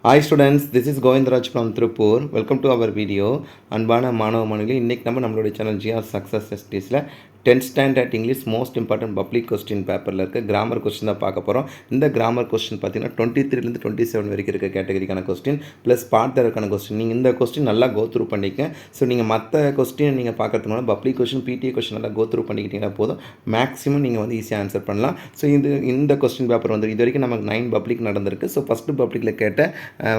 Hi students, this is Govindraj from Tripur. Welcome to our video. அன்பான மாணவ மாணவிகளே, இன்றைக்கி நம்மளுடைய சேனல் ஜிஆர் சக்ஸஸ் எஸ்டிஸில் 10th standard English most important public question பேப்பரில் இருக்க கிராமர் கொஸ்டின் தான் பார்க்க போகிறோம். இந்த கிராமர் கொஸ்டின் பார்த்தீங்கன்னா 23லேருந்து 27 வரைக்கும் இருக்க கேட்டகரிக்கான கொஸ்டின் ப்ளஸ் பார்ட் கொஸ்டின். நீங்கள் இந்த கொஸ்டின் நல்லா கோ த்ரூ பண்ணிக்க. ஸோ நீங்கள் மற்ற கொஸ்டின் நீங்கள் பார்க்கறதுனால பப்ளிக் கொஸ்டின் பிடிஏ கொஸ்டின் நல்லா கோ த்ரூ பண்ணிக்கிட்டீங்கன்னா போதும், மேக்ஸிமம் நீங்கள் வந்து ஈஸியாக ஆன்சர் பண்ணலாம். ஸோ இந்த கொஸ்டின் பேப்பர் வந்து இது வரைக்கும் நமக்கு 9 பப்ளிக் நடந்திருக்கு. ஸோ ஃபஸ்ட்டு பப்ளிக்கில் கேட்ட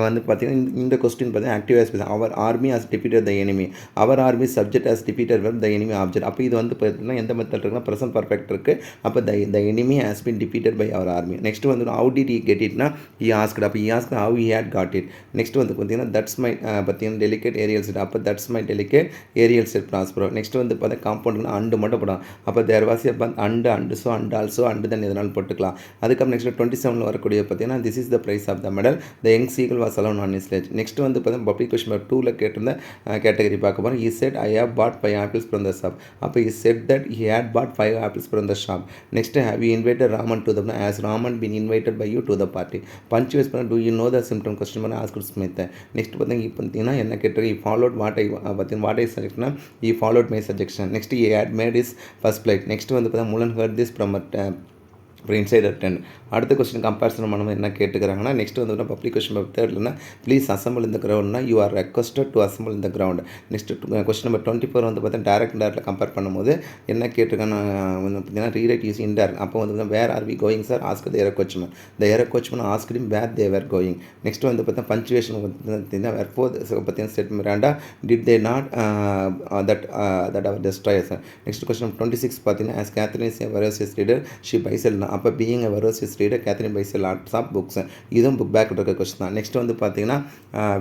வந்து பார்த்தீங்கன்னா இந்த கொஸ்டின் பார்த்தீங்கன்னா active aspect our army has defeated the enemy, our army subject has defeated web the enemy object. அப்போ இது வந்து பார்த்தீங்கன்னா எந்த மெத்தட் இருக்குன்னா ப்ரெசன்ட் பர்ஃபெக்ட் இருக்குது. அப்போ the enemy has been defeated by our army. Next வந்து ஹவு டிட் ஹி கெட் இட்னா ஹி ஆஸ்க்ட். அப்போ he asked how he had got it. Next வந்து பார்த்தீங்கன்னா தட்ஸ் மை பார்த்தீங்கன்னா டெலிகேட் ஏரியல் செட். அப்போ that's my delicate Ariel said Prospero. Next வந்து பார்த்தா காம்பவுண்டுனா அண்டு மட்டும் போடும். அப்போ there was a and so and also and தான் எதனால் போட்டுக்கலாம். அதுக்கப்புறம் நெக்ஸ்ட் 27 வரக்கூடிய பார்த்தீங்கன்னா this is the prize of the medal, the young seagull was alone on his ஸ்லேஜ். நெக்ஸ்ட் வந்து பார்த்தீங்கன்னா பப்ளிக் கொஸ்டின் நம்பர் 2ல கேட்டிருந்த கேட்டகரி பார்க்க போகிறோம். he said I have bought 5 apples from the shop. அப்போ he said that he had bought 5 apples from the shop. next have you invited Raman to the, as Raman been invited by you to the party. பஞ்சுவேஸ் பண்ண do you know the symptom question பண்ண ask Smith. Next பார்த்தீங்கன்னா என்ன கேட்டிருக்கு, he followed what I suggestion, he followed my suggestion. next he had made his first flight. Next வந்து பார்த்தீங்கன்னா Mulan heard this from அப்புறம் inside அட்டன். அடுத்த question comparison பண்ணும்போது என்ன கேட்டுக்கிறாங்கன்னா நெக்ஸ்ட் வந்து பப்ளிக் கொஸ்டின் நம்பர் 3னா ப்ளீஸ் அசம்பிள் இந்த கிரவுண்ட்னா you are requested to assemble இந்த கிரவுண்ட். நெக்ஸ்ட் கொஸ்டின் நம்பர் 24 வந்து பார்த்தீங்கன்னா டேரக்டில் கம்பேர் பண்ணும்போது என்ன கேட்டிருக்காங்கன்னா வந்து பார்த்தீங்கன்னா ரீரைட் யூஸ் இன்டேரக்ட். அப்போ வந்து where are we going sir ask the air coachman. The air coachman ask him where they were going. Next வந்து பார்த்தீங்கன்னா பஞ்சுவேஷன் பார்த்தீங்கன்னா வேர் ஃபோர் பார்த்தீங்கன்னா said Miranda did they not that hour destroyers. Next question 26 பார்த்தீங்கன்னா as Catherine is a voracious reader she buys all. அப்போ being a voracious reader Catherine buys a lots of books. இதுவும் book back இருக்க question தான். Next வந்து பார்த்தீங்கன்னா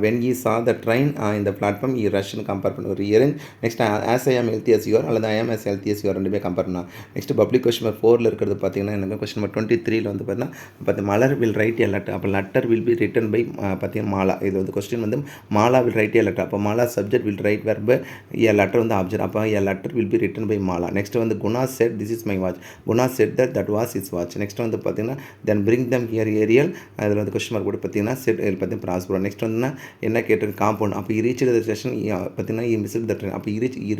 when ஈ சா த train இந்த platform ஈ ரஷ்னு compare பண்ண ஒரு இயரிங். நெக்ஸ்ட் ஆஸ் ஐ ஆம் ஹெல்த்தி எஸ் யூஆர் அல்லது I am as healthy as you are ரெண்டுமே கம்பேர் பண்ணலாம். நெக்ஸ்ட் பப்ளிக் கொஸ்டின் நம்பர் 4ல இருக்கிறது பார்த்தீங்கன்னா எனக்கு கொஸ்டின் நம்பர் 23ல வந்து பார்த்தீங்கன்னா Malar will write a letter. அப்போ letter will be written by பார்த்தீங்கன்னா மாலா. இது வந்து கொஸ்டின் வந்து Mala will write a letter. அப்போ Mala subject will write verb, a letter வந்து ஆப்ஜெக்ட். அப்போ a letter will be written by Mala. Next வந்து Guna said this is my watch. Guna said that was is watch. Next வந்து பார்த்தீங்கன்னா then bring them here Ariel. அதில் வந்து question mark கூட பார்த்தீங்கன்னா set பார்த்தீங்கன்னா ப்ராஸ்பரோ. நெக்ஸ்ட் வந்து என்ன கேட்டிருக்கு காம்பவுண்ட். அப்போ ரீச் த ஸ்டேஷன் பார்த்தீங்கன்னா மிஸ்ட் த ட்ரெயின். அப்போ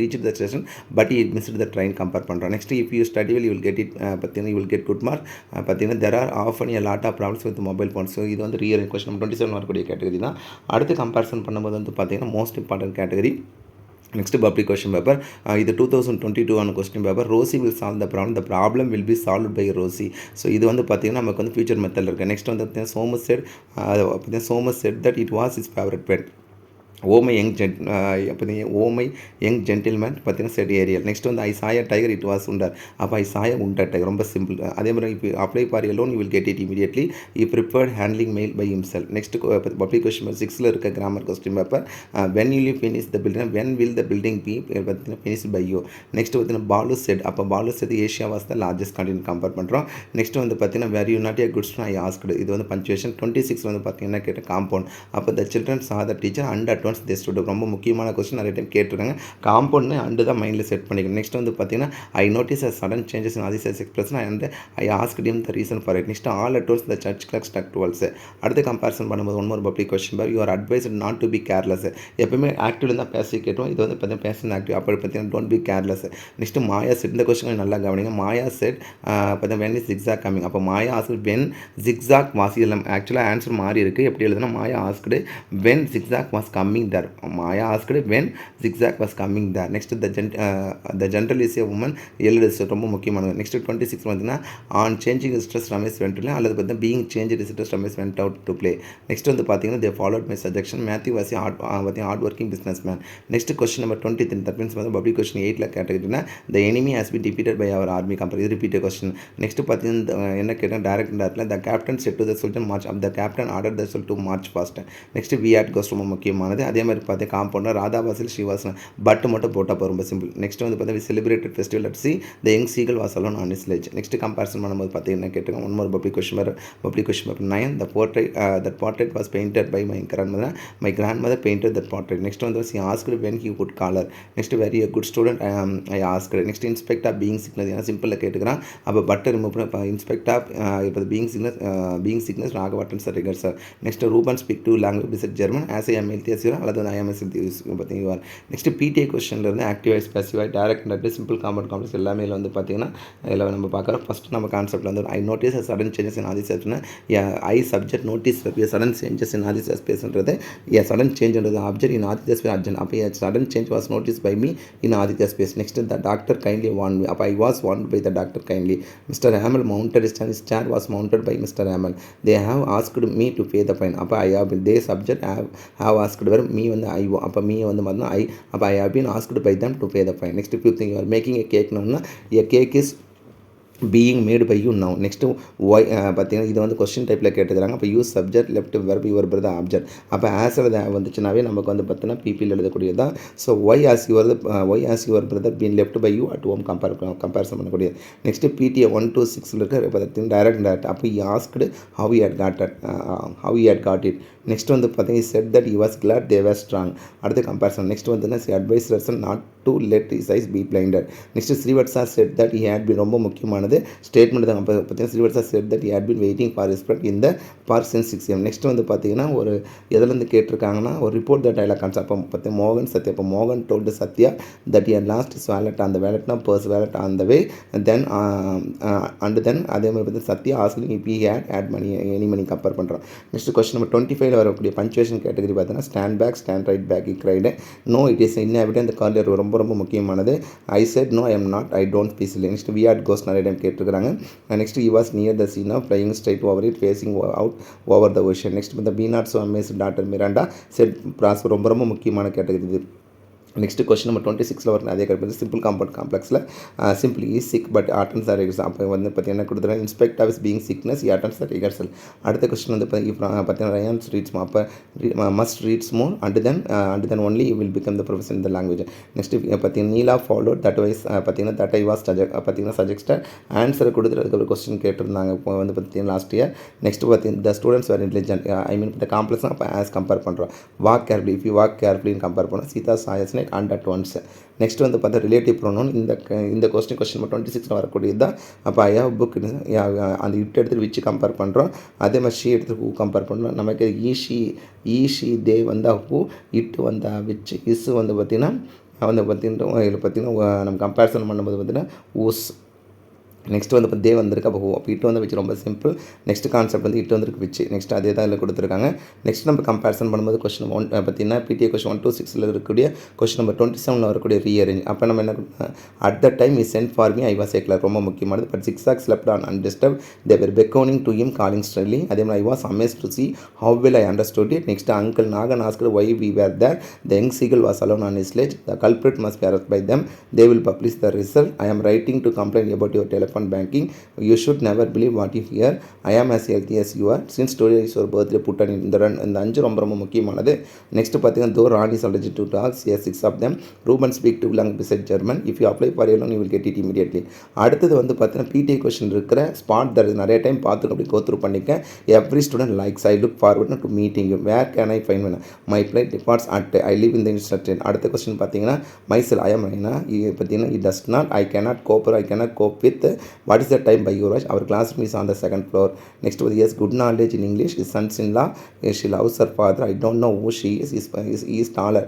reach the station but missed the train compare பண்ணுறோம். Next if you study well you will get it பார்த்தீங்கன்னா you will get good mark. பார்த்தீங்கன்னா there are often a lot of problems with mobile phone. So இது வந்து real question 27 வரக்கூடிய category தான். அடுத்து comparison பண்ணும்போது வந்து பார்த்தீங்கன்னா most important category next public question paper. இது 2022 question paper. Rosie will solve the problem will be solve by Rosie. So இது வந்து பார்த்தீங்கன்னா நமக்கு வந்து ஃபியூச்சர் மெத்தடில் இருக்குது. நெக்ஸ்ட் வந்து பார்த்தீங்கன்னா Thomas said that it was is favourite pet. Oh my young gentleman பார்த்தீங்கன்னா செட் ஏரியல். நெக்ஸ்ட் வந்து ஐ சாய டைகர் இட் வாஸ் உண்டர். அப்போ ஐ சாய உண்டர் டைகர். ரொம்ப சிம்பிள். அதே மாதிரி இப்போ apply for a loan you will get it immediately. He preferred handling mail by himself. Next public question number 6ல இருக்க grammar question paper. When you finish the building, when will the building be பார்த்தீங்கன்னா finish by you. Next பார்த்தீங்கன்னா Balu said. அப்போ Balu said Asia was the largest கண்ட்ரின்னு compare பண்ணுறோம். Next வந்து பார்த்தீங்கன்னா where you not a goods I asked. இது வந்து punctuation. 26 வந்து பார்த்தீங்கன்னா கேட்ட காம்பவுண்ட். அப்போ த சில்ட்ரன் சா the teacher and advance they stood. ரொம்ப முக்கியமான கொஸ்டின் நிறைய டைம் கேட்டிருக்காங்க. காம்பவுண்ட்னு அண்டு தான் மைண்டில் செட் பண்ணிக்கணும். நெக்ஸ்ட் வந்து பார்த்தீங்கன்னா I notice a sudden changes in ஆதிசஸ் expression and I asked him the reason for it. Next all advance the church clerk stuck twelve. அடுத்து கம்பேரிசன் பண்ணும்போது one more public question pair. You are advised not to be careless. எப்பவுமே active தான் பேசி கேட்டோம். இது வந்து பார்த்தீங்கன்னா passion active. அப்போ பார்த்தீங்கன்னா don't be careless. Next Maya said. இந்த கொஸ்டின் நல்லா கவனிங்க. மாயா செட் பார்த்தீங்கன்னா வென் இஸ் ஜிக்ஸாக் கமிங். அப்போ Maya ask when zigzag was. இதில் ஆக்சுவலாக ஆன்சர் மாறி இருக்குது. எப்படி எழுதுனா Maya asked when zigzag was coming there. Maya asked when zigzag was coming there. next the general is a woman எழுது ரொம்ப முக்கியமானது. நெக்ஸ்ட் 26 பார்த்தீங்கன்னா on changing stress Ramesh went இல்லை அல்லது பார்த்தீங்கன்னா being change stress Ramesh went out to play. Next வந்து பார்த்தீங்கன்னா they followed my suggestion. Matthew was hard working business man. Next question number 23 that means வந்து பப்ளிக் கொஸ்டின் 8ல கேட்டகிரினா the enemy has been defeated by our army compare. இது repeated question. Next பார்த்தீங்கன்னா என்ன கேட்டால் டேரக்டில் the captain said to the sultan march. The captain order the soul to march fast. Next we add ghost ரொம்ப முக்கியமானது. அதே மாதிரி பார்த்தா காம்பவுண்டர் ராதாபாசில் ஸ்ரீவாசன் பட் மட்டும் போட்டால் போகும், ரொம்ப சிம்பிள். நெக்ஸ்ட் வந்து பார்த்தா celebrated festival at sea the young seagull was alone on is ledge. Next comparison பண்ணும்போது பார்த்தீங்கன்னா கேட்டுக்கோங்க. One more public question paper 9. That portrait was painted by my grandmother. My grandmother painted that portrait. Next one was he asked when he would call her. Next, very a good student I asked. Next, inspect of being sickness. ஏன்னா சிம்பிளில் கேட்டுக்கிறான். அப்போ but or remove பண்ண instead of இப்போ being sickness ராகவட்டன் sir ரிகர் sir. Next Ruben speak two language besides German as I am எல்தியாசிவா அல்லது வந்து ஐஎம்எஸ் பார்த்தீங்கன்னா. நெக்ஸ்ட் பிடிஏ கொஸ்டினில் இருந்து ஆக்டிவைஸ் பேசிவாய் டைரக்ட் நட்டு சிம்பிள் காம்பவுண்ட் காம்ப்ளெக்ஸ் எல்லாமே இதில் வந்து பார்த்தீங்கன்னா இதில் நம்ம பார்க்குறோம். ஃபஸ்ட்டு நம்ம கான்செப்ட்டில் வந்து I notice sudden changes in Adhi சார்ட்னா I subject notice sudden changes in Adhi sir ஸ்பேஸ்ன்றது சடன் சேஞ்சுன்றது object in Aditya space urgent. அப்போ sudden change was notice by me in Aditya space. Next the doctor kindly warn me. அப்போ I was warned by the doctor kindly. Mister Hemal mounted his chair was mounted by Mr. Hamal. They have asked me to pay the fine. அப்போ ஐ have they subject have asked where me வந்து ஐ அப்போ me வந்து பார்த்தீங்கன்னா ஐ அப்போ ஐ have been asked by them to pay the fine. Next if you think you are making a cake now, a cake is being made by you now. Next why பார்த்தீங்கன்னா இது வந்து question டைப்பில் கேட்டுக்கிறாங்க. அப்போ use subject left verb your brother object. அப்போ answer வந்துச்சுனாவே நமக்கு வந்து பார்த்தீங்கன்னா பிபியில் எழுதக்கூடியது தான். So why as your brother been left by you at home comparison பண்ணக்கூடியது. நெக்ஸ்ட் பிடிஏ 1 to 6 இருக்கிற பார்த்தீங்கன்னா டைரக்ட் அப்போ asked how you had got it. Next வந்து பார்த்தீங்கன்னா said that you was glad they were strong. அடுத்து comparison. Next வந்து advise ரசன் not to let his ice B blinded. Next Srivatsa said that he had been ரொம்ப முக்கியமானது statement தான். பார்த்தீங்கன்னா Srivatsa said that he had been waiting for his friend இந்த park since 6 AM. Next வந்து பார்த்தீங்கன்னா ஒரு எதுலேருந்து கேட்டிருக்காங்கன்னா ஒரு ரிப்போர்ட் தட் டைலாக் கான்செப்ட். அப்போ பார்த்தீங்கன்னா மோகன் சத்யா. அப்போ மோகன் told Sathya that he had lost his wallet. அந்த வேலட்னா purse wallet on the way then and then அதே மாதிரி பார்த்தீங்கன்னா Sathya asking if he had money any money compare பண்ணுறோம். நெக்ஸ்ட் கொஸ்டின் நம்பர் 25 வரக்கூடிய பஞ்சுவேஷன் கேட்டகரி பார்த்தீங்கன்னா stand back stand right back இக்ரைடு no it is இன்னேபிட். அந்த கார்டியர் ரொம்ப ரொம்ப முக்கியமானது. I said no I am not I don't பீஸ்லி. நெக்ஸ்ட் வி ஆட் கோஸ் நிறைய டைம் கேட்டிருக்காங்க. Next you was near the scene of flying straight over it facing out over the ocean. Next இந்த be not so amaze doctor Miranda said prosper ரொம்ப ரொம்ப முக்கியமான category இது. Next question number 26 வரும். அதே கிடையாது சிம்பிள் காம்பவுண்ட் காம்ப்ளெக்ஸில் simple is sick but attends our rehearsal. அப்போ வந்து பார்த்தீங்கன்னா கொடுத்துருங்க instead of being sickness attends our rehearsal. அடுத்த கொஸ்டின் வந்து பார்த்தீங்கன்னா ரயான்ஸ் ரீட்ஸ் அப்போ must reads more and then only you will become the profession இந்த லாங்குவேஜ். நெக்ஸ்ட் பார்த்தீங்கன்னா நீலா ஃபாலோ தட் வைஸ் பார்த்தீங்கன்னா தட் ஐ வாஸ் பார்த்தீங்கன்னா சஜெஸ்டட் ஆன்சரை கொடுத்துறதுக்கு ஒரு கொஸ்டின் கேட்டிருந்தாங்க. இப்போ வந்து பார்த்தீங்கன்னா லாஸ்ட் இயர். நெக்ஸ்ட் பார்த்தீங்கன்னா த ஸ்டூடெண்ட்ஸ் வேர் இன்டெலிஜென்ட் ஐ மீன் இந்த காம்ப்ளெக்ஸ் அப்போ ஆஸ் கம்பேர் பண்ணுறோம். Walk carefully if you walk கேர்ஃபுல்லின்னு கம்பேர் பண்ணோம். சீதா சாயஸ்னே அண்ட் அட் ஒன்ஸ். நெக்ஸ்ட் வந்து பார்த்தா ரிலேட்டிவ் ப்ரோனவுன். இந்த கொஸ்டின் நம்பர் 26 வரக்கூடியது தான். அப்போ ஐ ஹவ் புக் அந்த இட் எடுத்துகிட்டு விச்சு கம்பேர் பண்ணுறோம். அதே மாதிரி ஷீ எடுத்து ஹூ கம்பேர் பண்ணுறோம். நமக்கு ஈஷி தே வந்தால் ஹூ, இட்டு வந்தால் விச், இஸ் வந்து பார்த்திங்கன்னா இதில் பார்த்திங்கன்னா நம்ம கம்பேரிசன் பண்ணும்போது பார்த்திங்கன்னா ஊஸ். நெக்ஸ்ட் வந்து இப்போ தே வந்திருக்கு. அப்போ இட்டு வந்து வச்சு ரொம்ப சிம்பிள். நெக்ஸ்ட் கான்செப்ட் வந்து இட்டு வந்துருக்கு வச்சு. நெக்ஸ்ட் அதே தான் இதில் கொடுத்துருக்காங்க. நெக்ஸ்ட் நம்ம கம்பேரிசன் பண்ணும்போது கொஸ்டின் 1 பார்த்தீங்கன்னா பிடிஏ கொஸ்டின் 1 to 6 இருக்கக்கூடிய கொஸ்டின் நம்பர் 27 வரக்கூடிய ரீஅரேஞ்ச். அப்போ நம்ம என்ன at the time is sent for me I was ஏக்லர் ரொம்ப முக்கியமானது. But 6 hours slept on undisturbed. They were beckoning to him calling sternly. அதே மாதிரி I was amazed to see how well I understood it. Next uncle Nagan asked why we were there. The young seagull was alone on his ledge. The culprit must be arrested by them. They will publish the result. I am writing to complain about your telephone banking. You should never believe what you hear. I am as healthy as you are. Since today is your birthday, put on இந்த 5 ரொம்ப ரொம்ப முக்கியமானது. Next பார்த்தீங்கன்னா தோ ராணி is allergic to dogs. Yes, 6 of them. Ruben speak too long beside German. If you apply for a loan, you will get it immediately. அடுத்தது வந்து பார்த்தீங்கன்னா PTA question இருக்கிற ஸ்பாட் தர் நிறைய டைம் பார்த்துட்டு அப்படி கோத்ரூ பண்ணிக்க. Every student likes I look forward to meeting you. Where can I fine வேணும் my flight departs at I live in the instruction. அடுத்த கொஸ்டின் பார்த்தீங்கன்னா மைசெல் ஐ எம் ஐனா பார்த்தீங்கன்னா it does not I cannot கோப்பர் I cannot cope with what is the time by your watch. Our classroom is on the 2nd floor. Next was yes, good knowledge in English. His sons-in-law, she loves her father. I don't know who she is. He is taller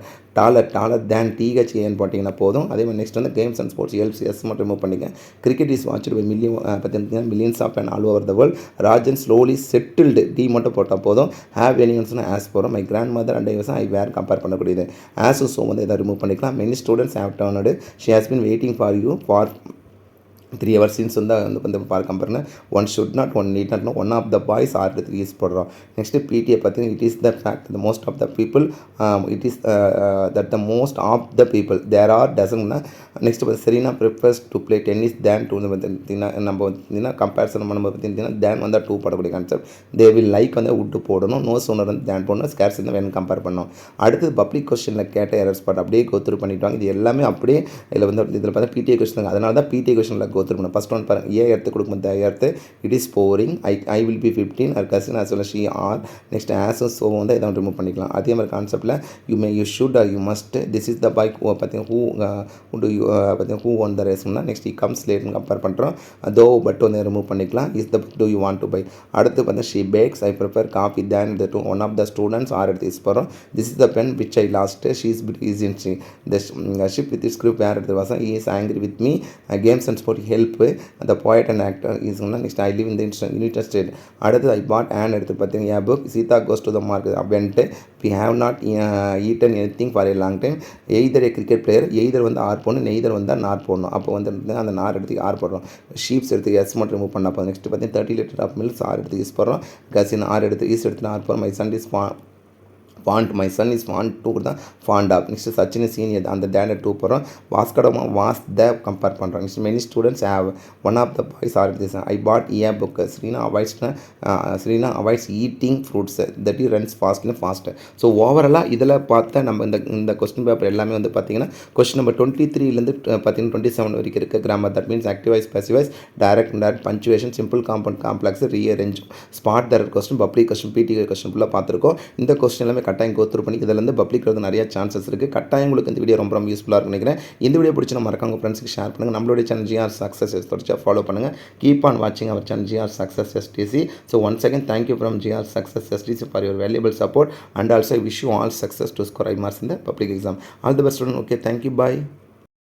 than THAN போட்டிங்கன்னா போதும். அதே மாதிரி நெக்ஸ்ட் வந்து games and sports எல்சிஎஸ் மட்டும் remove பண்ணிங்க. Cricket is watched by பார்த்தீங்கன்னா millions of and all over the world. Rajan slowly settled D மட்டும் போட்டால் போதும். ஹேவ் எனியன்ஸ்னு ஆஸ் போகிறோம். My grand mother and I were compare பண்ணக்கூடியது. ஆஸ் ஸோ வந்து எதாவது ரிமூவ் பண்ணிக்கலாம். Many students have turned. She has been waiting for you 3 hours since வந்து கம்பேர்னா one should not one need not one of the boys are three is போடுறோம். Next PTA பார்த்தீங்கன்னா it is the fact the most of the people it is that the most of the people there are டசன்னா. Next Serena prefers to play tennis than to பார்த்தீங்கன்னா நம்ம பார்த்தீங்கன்னா comparison பண்ணும்போது பார்த்தீங்கன்னா தேன் வந்து two போடக்கூடிய concept. They will like வந்து விட்டு போடணும், நோ சோனர் வந்து தேன் போடணும், ஸ்கேர்ஸ் வந்து வேணும் கம்பேர் பண்ணணும். அடுத்தது பப்ளிக் கொஸ்டினில் கேட்ட எரர் ஸ்பாட் அப்படியே கோத்ரூ பண்ணிவிட்டாங்க. இது எல்லாமே அப்படியே இதில் வந்து இதில் பார்த்தா பிடிஏ கொஸ்டின், அதனால தான் பிடிஏ கொஸ்டினில் கோத்ரூ பண்ணணும். ஃபஸ்ட் ஒன் பாருங்கள், ஏ எடுத்து கொடுக்கும் போது எடுத்து it is boring, I will be 15 or cousin as well she or. Next ஆஸும் ஸோ வந்து இதை ரிமூவ் பண்ணிக்கலாம். அதே மாதிரி கான்செப்ட்டில் you should or you must this is the bike பார்த்தீங்கன்னா ஹூ ஒன் த ரேஸ்னா நெக்ஸ்ட் கம்ஸ் லேட்னு கம்பேர் பண்ணுறோம். தோ பட் வந்து ரிமூவ் பண்ணிக்கலாம். Is the book do you want to buy. அடுத்து பார்த்தீங்கன்னா she bakes, I prefer coffee than the two one of the students are எடுத்து use பண்ணுறோம். This is the pen which I lost, she is is in the ship with his group where எடுத்து வாசம் is angry with me games and sport help the poet and actor is next I live in the United States. அடுத்து I bought an எடுத்து பார்த்தீங்கன்னா book Sita goes to the market went we have not eaten anything for a long time. either a cricket player either வந்து R போடணும், neither வந்தால் நார் போடணும். அப்போ வந்து அந்த நார் எடுத்து ஆர் போடுறோம். ஷீப்ஸ் எடுத்து எஸ் மட்டும் ரிமூவ் பண்ண போதும். நெக்ஸ்ட் பார்த்தீங்கன்னா 30 லிட்டர் ஆஃப் மில்க்ஸ் ஆர் எடுத்து யூஸ் பண்ணுறோம். கசின் ஆர் எடுத்து ஈஸ் எடுத்து ஆர் போகிறோம். My son is fond, my son is fond to தான் fond of. Next Sachin senior அந்த டேண்டர் டூ போகிறோம். வாஸ்கடமா வாஸ் த கம்பேர் பண்ணுறோம். Next many students have one of the boys are this I bought a book. Sreena avoids eating fruits that he runs ஃபாஸ்ட்னு fast. So ஓவராலாக இதில் பார்த்தா நம்ம இந்த கொஸ்டின் பேப்பர் எல்லாமே வந்து பார்த்தீங்கன்னா கொஸ்டின் நம்பர் 23லேருந்து பார்த்தீங்கன்னா 27 வரைக்கும் இருக்க grammar. That means active voice, passive voice, direct, indirect, punctuation, simple, compound, complex, rearrange, spot தரர் question, public question, PTA question ஃபுல்லாக பார்த்துருக்கோம். இந்த கொஸ்டின் எல்லாமே கட்டாயம் கோத்ரூ பண்ணி இதில் வந்து பப்ளிக் வந்து நிறைய சான்சஸ் இருக்குது. கட்டாயம் உங்களுக்கு இந்த வீடியோ ரொம்ப யூஸ்ஃபுல்லாக இருக்குன்னு நினைக்கிறேன். இந்த வீடியோ பிடிச்சி மறக்காம உங்கள் ஃப்ரெண்ட்ஸ்க்கு ஷேர் பண்ணுங்கள். நம்மளுடைய சேனல் ஜிஆர் சக்ஸஸ் தொடர்ச்சியாக ஃபாலோ பண்ணுங்கள். கீப் ஆன் வாட்சிங் our channel GR success STC. So once again thank you from GR success STC for your valuable support and also wish you all success to score I marks in the public exam. All the best student. Okay, thank you, bye.